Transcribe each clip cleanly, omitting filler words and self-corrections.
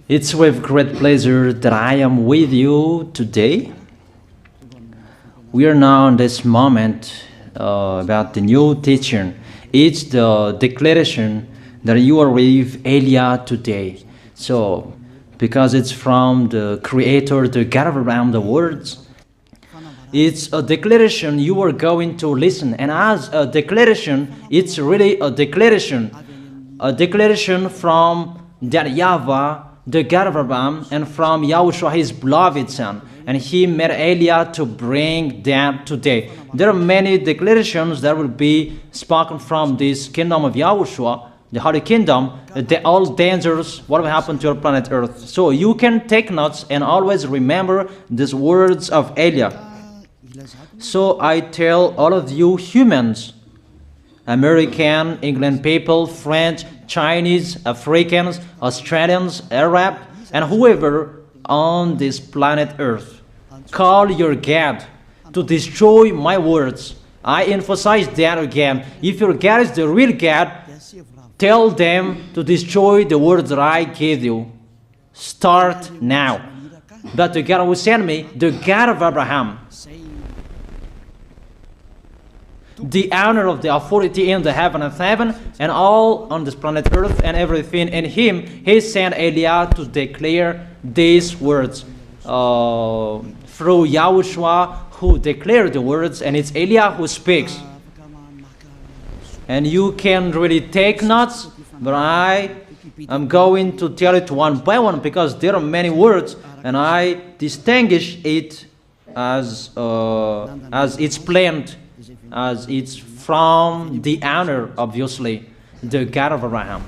It's with great pleasure that I am with you today. We are now in this moment about the new teaching. It's the declaration that you are with Elia today. So, because it's from the Creator, the God of around the words, it's a declaration you are going to listen. And as a declaration, it's really a declaration from that YAHVAH, the God of Abraham, and from YAHOSHUAH, his beloved son. And he made Elia to bring them today. There are many declarations that will be spoken from this kingdom of YAHOSHUAH, the Holy Kingdom, all dangers, what will happen to your planet Earth. So you can take notes and always remember these words of Elia. So I tell all of you humans, American, England people, French, Chinese, Africans, Australians, Arab, and whoever on this planet Earth, call your God to destroy my words. I emphasize that again. If your God is the real God, tell them to destroy the words that I gave you. Start now. But the God who sent me, the God of Abraham, the honor of the authority in the heaven of heaven and all on this planet Earth and everything in him, he sent Elia to declare these words through YAHOSHUAH, who declared the words, and it's Elia who speaks. And you can really take notes, but I am going to tell it one by one because there are many words, and I distinguish it as it's planned, as it's from the honor, obviously, the God of Abraham.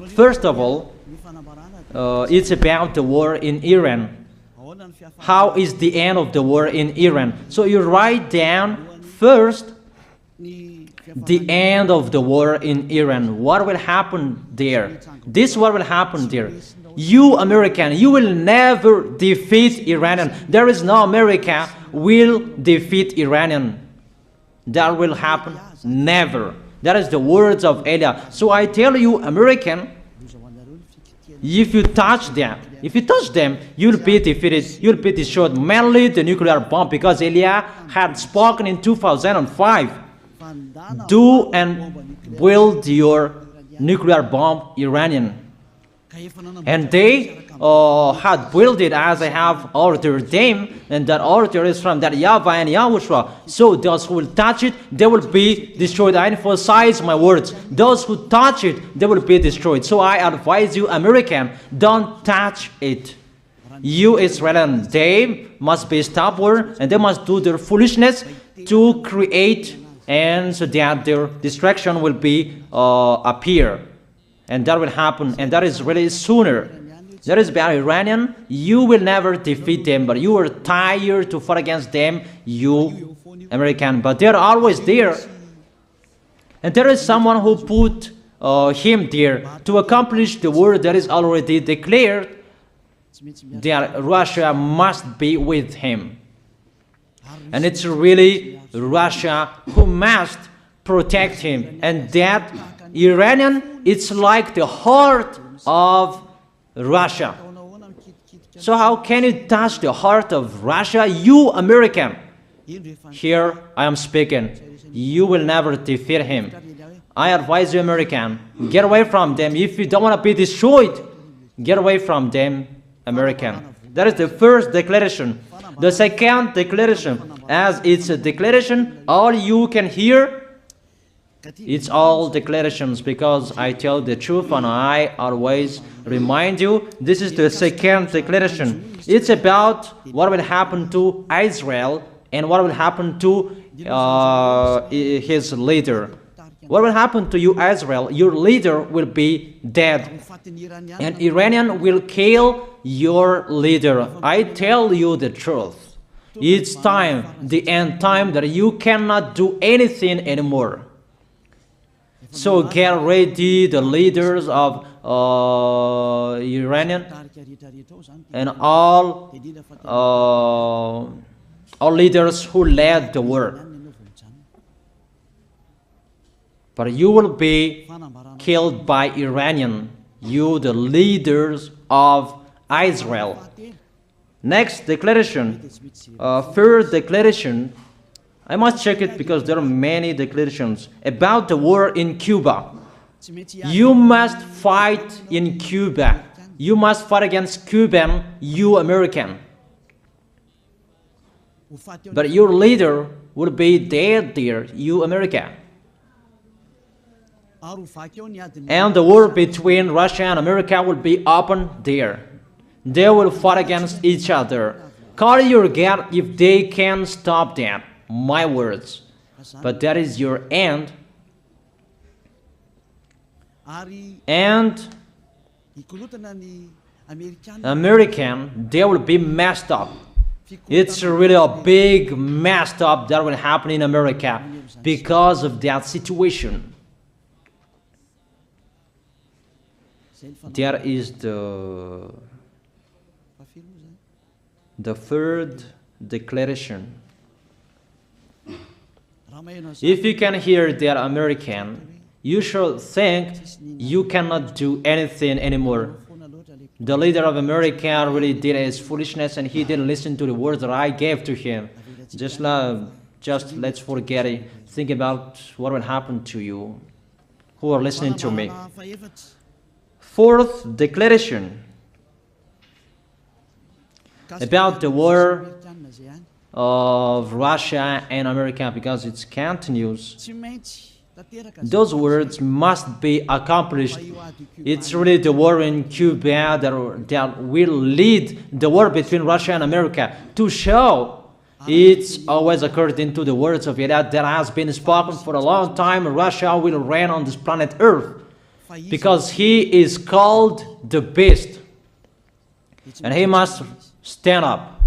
First of all, it's about the war in Iran. How is the end of the war in Iran? So you write down first the end of the war in Iran. What will happen there? This what will happen there. You American, you will never defeat Iranian. There is no America will defeat Iranian. That will happen never. That is the words of Elia. So I tell you, American, if you touch them, you'll be defeated, you'll be destroyed. Mainly the nuclear bomb, because Elia had spoken in 2005. Do and build your nuclear bomb, Iranian. And they had built it as I have ordered them, and that order is from that YAHVAH and YAHOSHUAH. So those who will touch it, they will be destroyed. I emphasize my words. Those who touch it, they will be destroyed. So I advise you, American, don't touch it. You Israelis, they must be stubborn, and they must do their foolishness to create, and so that their destruction will be appear. And that will happen, and that is really sooner. That is about Iranian. You will never defeat them, but you are tired to fight against them, you American. But they're always there. And there is someone who put him there to accomplish the word that is already declared, that Russia must be with him. And it's really Russia who must protect him. And that Iranian, it's like the heart of Russia. So how can you touch the heart of Russia? You American. Here I am speaking. You will never defeat him. I advise you, American, get away from them. If you don't want to be destroyed, get away from them, American. That is the first declaration. The second declaration, as it's a declaration, all you can hear, it's all declarations, because I tell the truth and I always remind you, this is the second declaration. It's about what will happen to Israel and what will happen to his leader. What will happen to you, Israel? Your leader will be dead, and Iranian will kill your leader. I tell you the truth. It's time, the end time, that you cannot do anything anymore. So get ready, the leaders of Iranian and all leaders who led the war. But you will be killed by Iranian. you the leaders of Israel. Next declaration, third declaration, I must check it because there are many declarations about the war in Cuba. You must fight in Cuba. You must fight against Cuban, you American. But your leader will be dead there, you America. And the war between Russia and America will be open there. They will fight against each other. Call your God if they can stop that. My words. But that is your end. And American, they will be messed up. It's really a big messed up that will happen in America because of that situation. That is the third declaration. If you can hear that American, you should think you cannot do anything anymore. The leader of America really did his foolishness and he didn't listen to the words that I gave to him. Just let's forget it. Think about what will happen to you who are listening to me. Fourth declaration about the war of Russia and America, because it continues. Those words must be accomplished. It's really the war in Cuba that will lead the war between Russia and America to show it's always according to the words of YAH that has been spoken for a long time. Russia will reign on this planet Earth because he is called the beast and he must stand up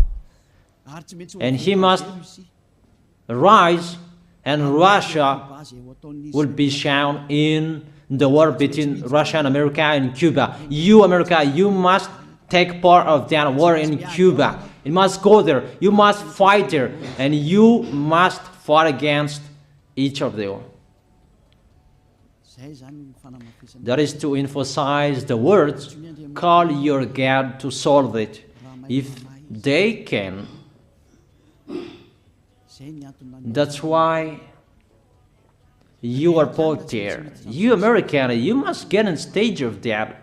and he must rise, and Russia will be shown in the war between Russia and America and Cuba. You, America, you must take part of that war in Cuba. You must go there. You must fight there. And you must fight against each of them. That is to emphasize the words, call your God to solve it. If they can, that's why you are put there. You American, you must get in stage of that.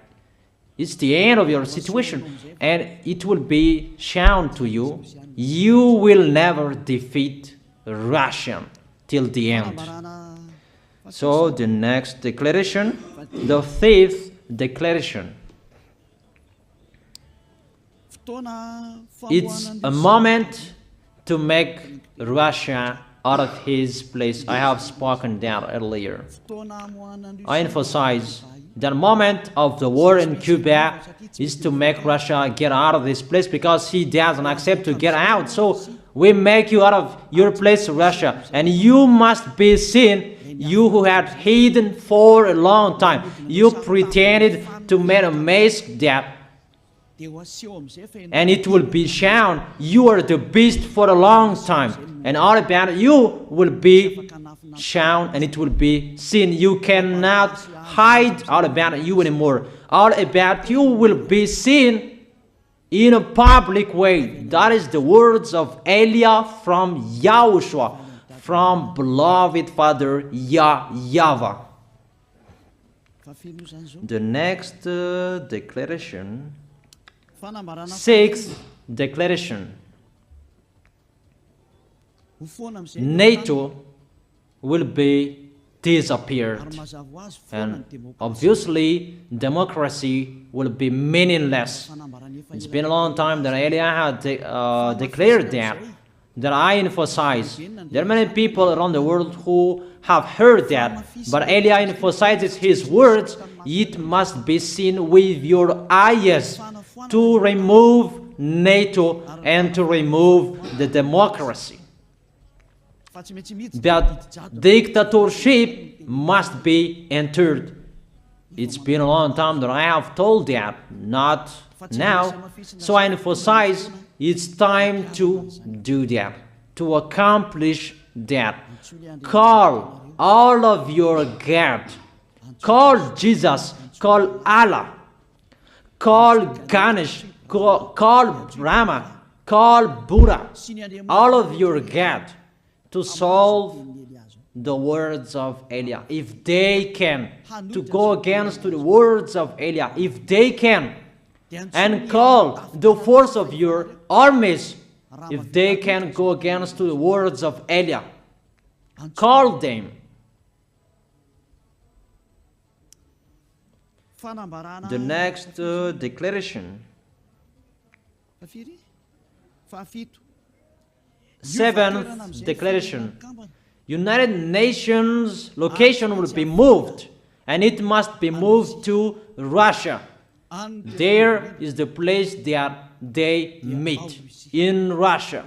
It's the end of your situation and it will be shown to you. You will never defeat Russia till the end. So the next declaration, the fifth declaration. It's a moment to make Russia out of his place. I have spoken that earlier. I emphasize the moment of the war in Cuba is to make Russia get out of this place because he doesn't accept to get out. So we make you out of your place, Russia, and you must be seen. You who had hidden for a long time, you pretended to make a mask that, and it will be shown you are the beast for a long time, and all about you will be shown and it will be seen. You cannot hide all about you anymore. All about you will be seen in a public way. That is the words of Elia from YAHOSHUAH, from beloved Father YAHVAH. The next declaration, sixth declaration. NATO will be disappeared, and obviously democracy will be meaningless. It's been a long time that Elia had declared that I emphasize. There are many people around the world who have heard that, but Elia emphasizes his words. It must be seen with your eyes to remove NATO and to remove the democracy. That dictatorship must be entered. It's been a long time that I have told that, not now. So I emphasize it's time to do that, to accomplish that. Call all of your God. Call Jesus. Call Allah. call Ganesh, call Brahma, call Buddha, all of your God, to solve the words of Eliah. If they can, to go against the words of Eliah, if they can, and call the force of your armies, if they can go against the words of Eliah, call them. The next declaration. Seventh declaration. United Nations location will be moved, and it must be moved to Russia. There is the place that they meet, in Russia.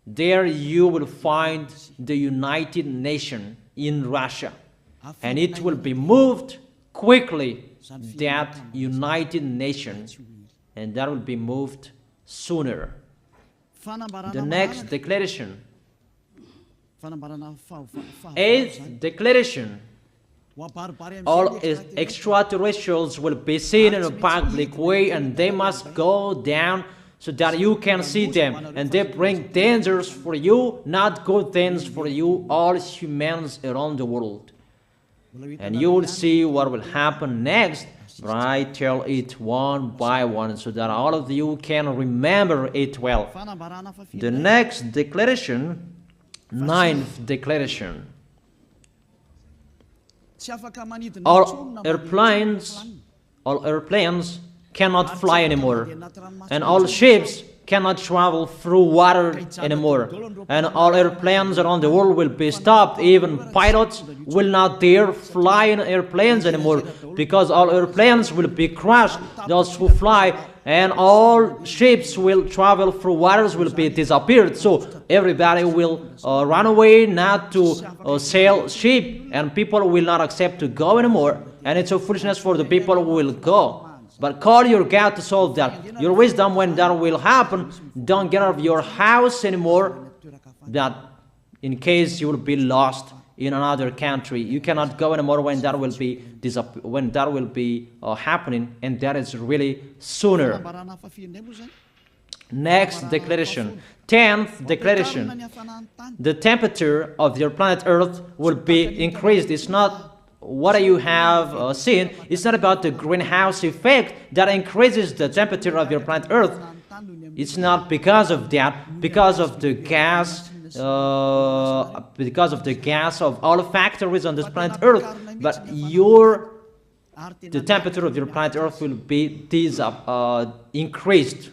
There you will find the United Nations in Russia, and it will be moved quickly, that United Nations, and that will be moved sooner. The next declaration. Eighth declaration. All extraterrestrials will be seen in a public way, and they must go down so that you can see them, and they bring dangers for you, not good things for you, all humans around the world. And you will see what will happen next, but I tell it one by one so that all of you can remember it well. The next declaration, ninth declaration. All airplanes cannot fly anymore, and all ships cannot travel through water anymore, and all airplanes around the world will be stopped. Even pilots will not dare fly in airplanes anymore, because all airplanes will be crashed, those who fly, and all ships will travel through waters will be disappeared. So everybody will run away not to sail ship, and people will not accept to go anymore, and it's a foolishness for the people who will go. But call your God to solve that. Your wisdom when that will happen. Don't get out of your house anymore, that in case you will be lost in another country. You cannot go anymore when that will be happening, and that is really sooner. Next declaration. 10th declaration. The temperature of your planet Earth will be increased. It's not what you have seen. It's not about the greenhouse effect that increases the temperature of your planet Earth. It's not because of that, because of the gas, of all factories on this planet Earth. But the temperature of your planet Earth will be increased,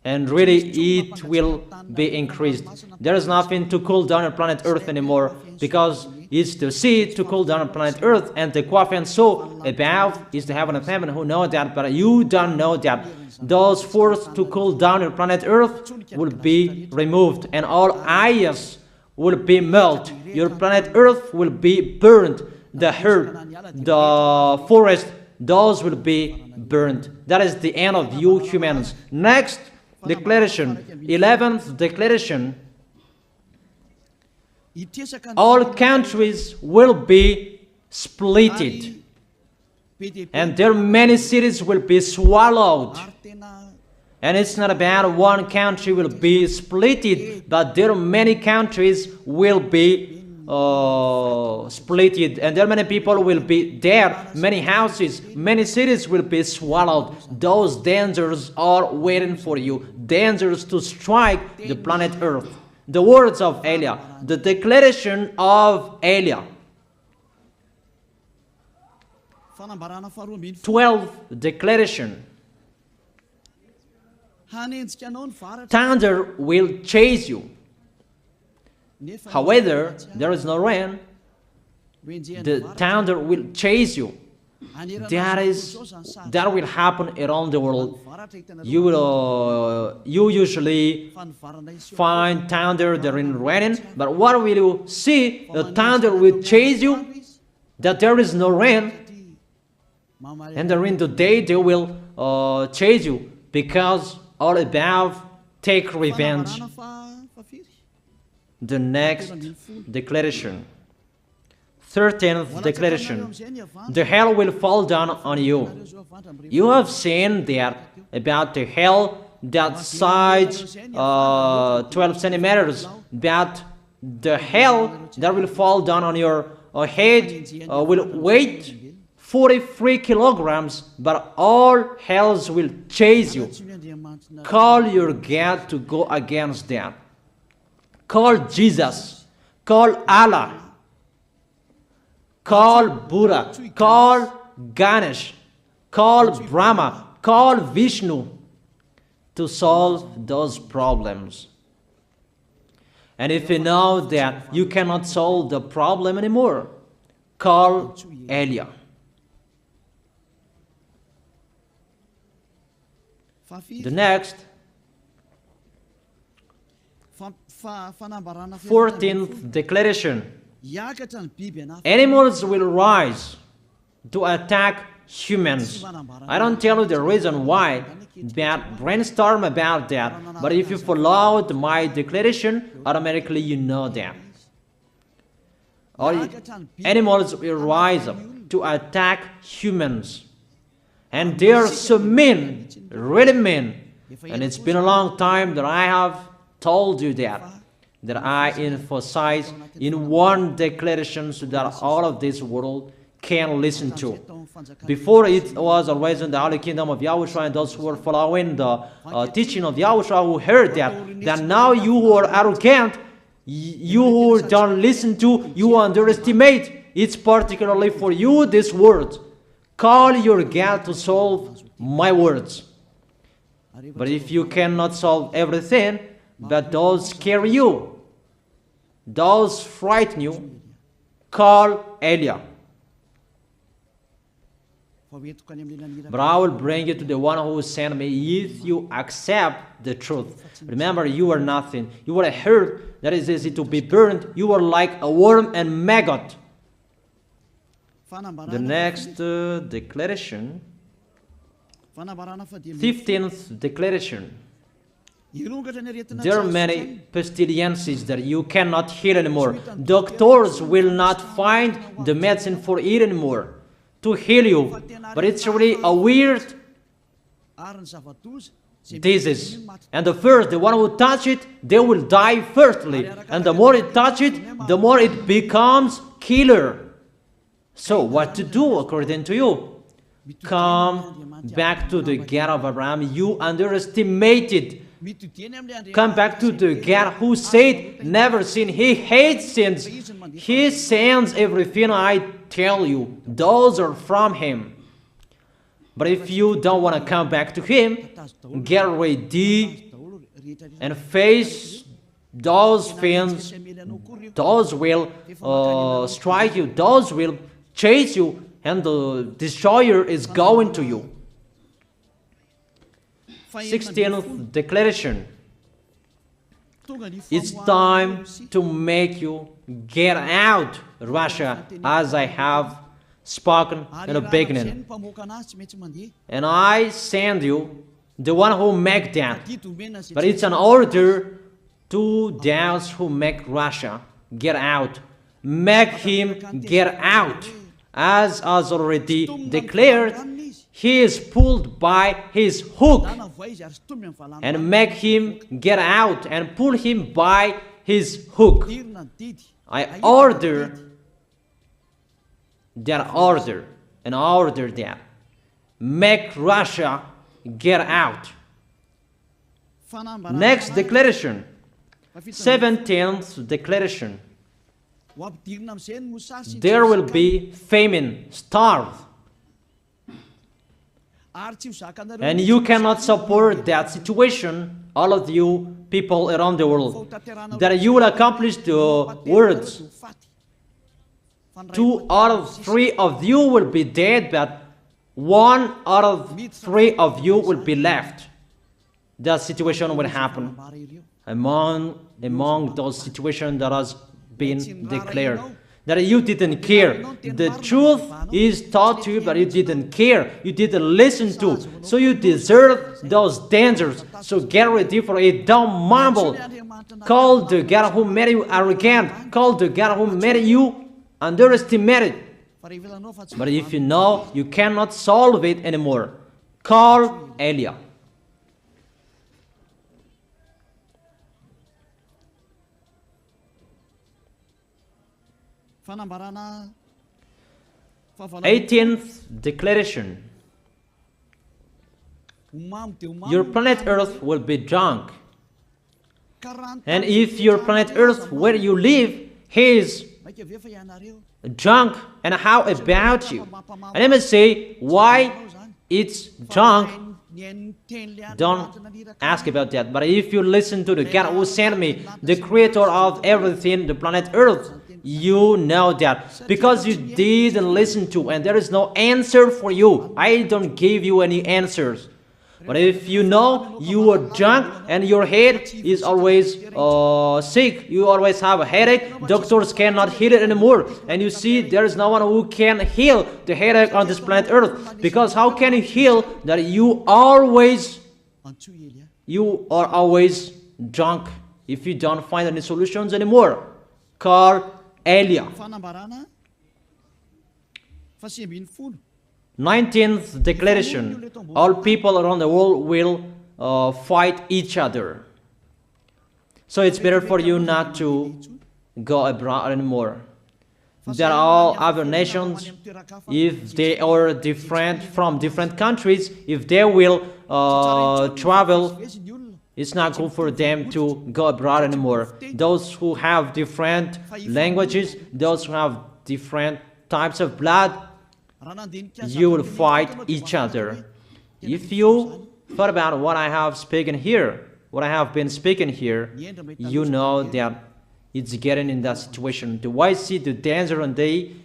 and really it will be increased. There is nothing to cool down your planet Earth anymore, because it's the sea to cool down on planet Earth, and the Quaf and so above is the heaven of heaven, who know that, but you don't know that. Those forces to cool down on planet Earth will be removed, and all ice will be melted. Your planet Earth will be burned. The earth, the forest, those will be burned. That is the end of you humans. Next declaration, 11th declaration. All countries will be splitted, and their many cities will be swallowed. And it's not about one country will be splitted, but there are many countries will be splitted, and there are many people will be there, many houses, many cities will be swallowed. Those dangers are waiting for you, dangers to strike the planet Earth. The words of Eliah, the declaration of Eliah. 12th declaration. Thunder will chase you. However, there is no rain. The thunder will chase you. That will happen around the world. You usually find thunder during raining, but what will you see? The thunder will chase you, that there is no rain, and during the day they will chase you, because all above take revenge. The next declaration. 13th declaration. The hell will fall down on you. You have seen that about the hell that size 12 centimeters, that the hell that will fall down on your head will weight 43 kilograms, but all hells will chase you. Call your God to go against that. Call Jesus. Call Allah. Call Buddha. Call Ganesh. Call Brahma. Call Vishnu to solve those problems. And if you know that you cannot solve the problem anymore, call YAH. The next, 14th declaration. Animals will rise to attack humans. I don't tell you the reason why, but brainstorm about that. But if you followed my declaration, automatically you know that. All animals will rise up to attack humans. And they are so mean, really mean. And it's been a long time that I have told you that I emphasize in one declaration so that all of this world can listen to. Before it was always in the Holy Kingdom of YAHOSHUAH, and those who were following the teaching of YAHOSHUAH who heard that now you who are arrogant, you who don't listen to, you underestimate. It's particularly for you, this word. Call your God to solve my words. But if you cannot solve everything, but those scare you, those frighten you, call YAH. But I will bring you to the one who sent me if you accept the truth. Remember, you are nothing. You are a herb that is easy to be burned. You are like a worm and maggot. The next declaration, 15th declaration. There are many pestilences that you cannot heal anymore. Doctors will not find the medicine for it anymore to heal you. But it's really a weird disease. And the one who touch it, they will die firstly. And the more it touch it, the more it becomes killer. So what to do according to you? Come back to the God of Abraham. You underestimated. Come back to the God who said, never sin. He hates sins. He sends everything I tell you. Those are from Him. But if you don't want to come back to Him, get ready and face those things. Those will strike you. Those will chase you, and the destroyer is going to you. 16th declaration. It's time to make you get out, Russia, as I have spoken in the beginning. And I send you the one who make that. But it's an order to those who make Russia get out. Make him get out. As already declared, he is pulled by his hook, and make him get out and pull him by his hook. I order that. Make Russia get out. Next declaration, 17th declaration. There will be famine, starve. And you cannot support that situation, all of you people around the world, that you will accomplish the words. 2 out of 3 of you will be dead, but 1 out of 3 of you will be left. That situation will happen among those situations that has been declared. That you didn't care. The truth is taught to you, but you didn't care. You didn't listen to. So you deserve those dangers. So get ready for it. Don't mumble. Call the God who made you arrogant. Call the God who made you underestimate it. But if you know you cannot solve it anymore, call YAH. Fanambarana 18th declaration. Your planet Earth will be drunk. And if your planet Earth where you live is drunk, and how about you? And let me say why it's drunk. Don't ask about that. But if you listen to the God who sent me, the creator of everything, the planet Earth, you know that. Because you didn't listen to, and there is no answer for you. I don't give you any answers. But if you know you are drunk and your head is always sick, you always have a headache, doctors cannot heal it anymore. And you see there is no one who can heal the headache on this planet Earth. Because how can you heal that you are always drunk if you don't find any solutions anymore? Call YAH. 19th declaration. All people around the world will fight each other. So it's better for you not to go abroad anymore. There are all other nations, if they are different from different countries, if they will travel, it's not good for them to go abroad anymore. Those who have different languages, those who have different types of blood, you will fight each other. If you thought about what I have spoken here, what I have been speaking here, you know that it's getting in that situation. The wise see the danger and they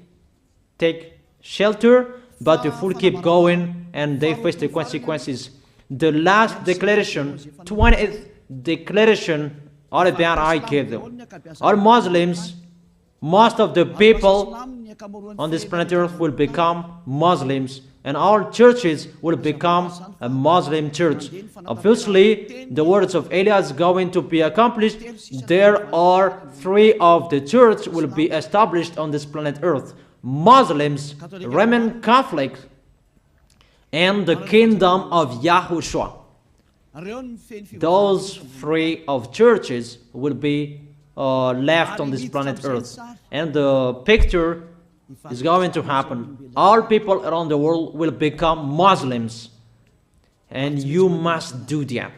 take shelter, but the fool keep going and they face the consequences. The last declaration, 20th declaration, all about Al-Qaeda. All Muslims, most of the people on this planet Earth will become Muslims, and all churches will become a Muslim church. Obviously, the words of YAH is going to be accomplished. There are 3 of the church will be established on this planet Earth: Muslims, Roman Catholics, and the kingdom of YAHOSHUAH. Those 3 of churches will be left on this planet Earth, and the picture is going to happen. All people around the world will become Muslims, and you must do that.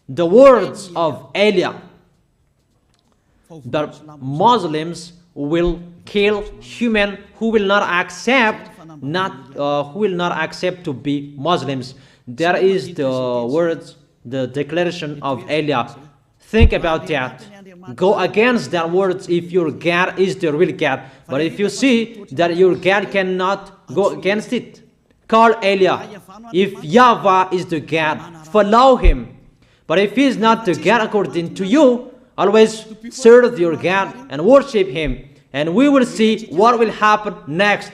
The words of YAH, that Muslims will kill human who will not accept to be Muslims. That is the words, the declaration of YAH. Think about that. Go against that words if your God is the real God. But if you see that your God cannot go against it, call YAH. If YAHVAH is the God, follow him. But if he is not the God according to you, always serve your God and worship him. And we will see what will happen next.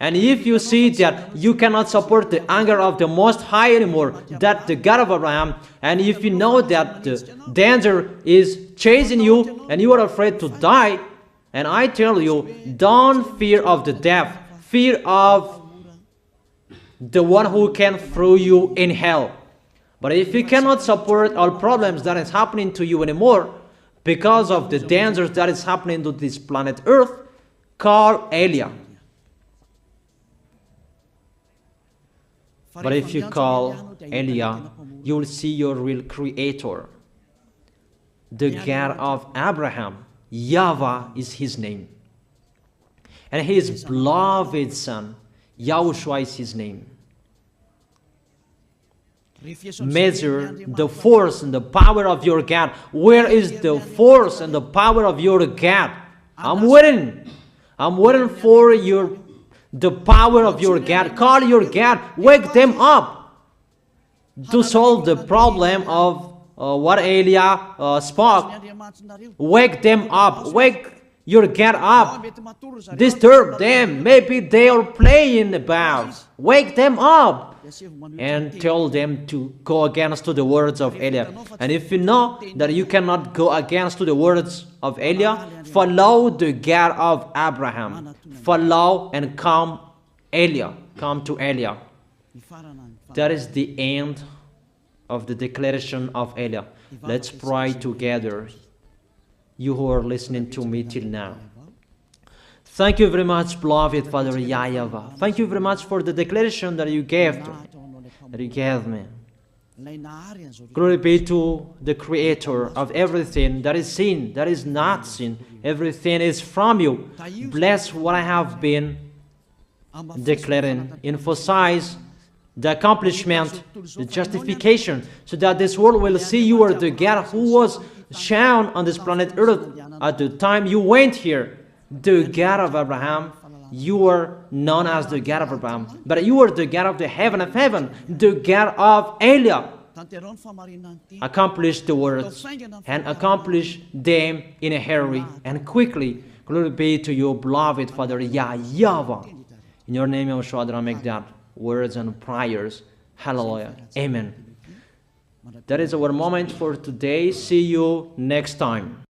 And if you see that you cannot support the anger of the Most High anymore, that the God of Abraham, and if you know that the danger is chasing you and you are afraid to die, and I tell you, don't fear of the death, fear of the one who can throw you in hell. But if you cannot support all problems that is happening to you anymore, because of the dangers that is happening to this planet Earth, call YAH. But if you call YAH, you will see your real creator, the God of Abraham. YAHVAH is his name. And his beloved son, YAHOSHUAH is his name. Measure the force and the power of your God. Where is the force and the power of your God? I'm waiting. I'm waiting for the power of your God. Call your God. Wake them up to solve the problem of what YAH spoke. Wake them up. Wake your God up. Disturb them. Maybe they are playing about. Wake them up and tell them to go against to the words of YAH. And if you know that you cannot go against to the words of Eliah, follow the God of Abraham. Follow and come Eliah. Come to Eliah. That is the end of the declaration of Eliah. Let's pray together. You who are listening to me till now. Thank you very much, beloved Father YAHVAH. Thank you very much for the declaration that you gave to me, that you gave me. Glory be to the Creator of everything that is seen, that is not seen. Everything is from you. Bless what I have been declaring. Emphasize the accomplishment, the justification, so that this world will see you are the God who was shown on this planet Earth at the time you went here. The God of Abraham. You are known as the God of Abraham, but you are the God of the heaven of heaven, the God of Eliah. Accomplish the words and accomplish them in a hurry and quickly. Glory be to you, beloved Father YAHVAH. In your name, YAHOSHUAH, that I make that words and prayers. Hallelujah. Amen. That is our moment for today. See you next time.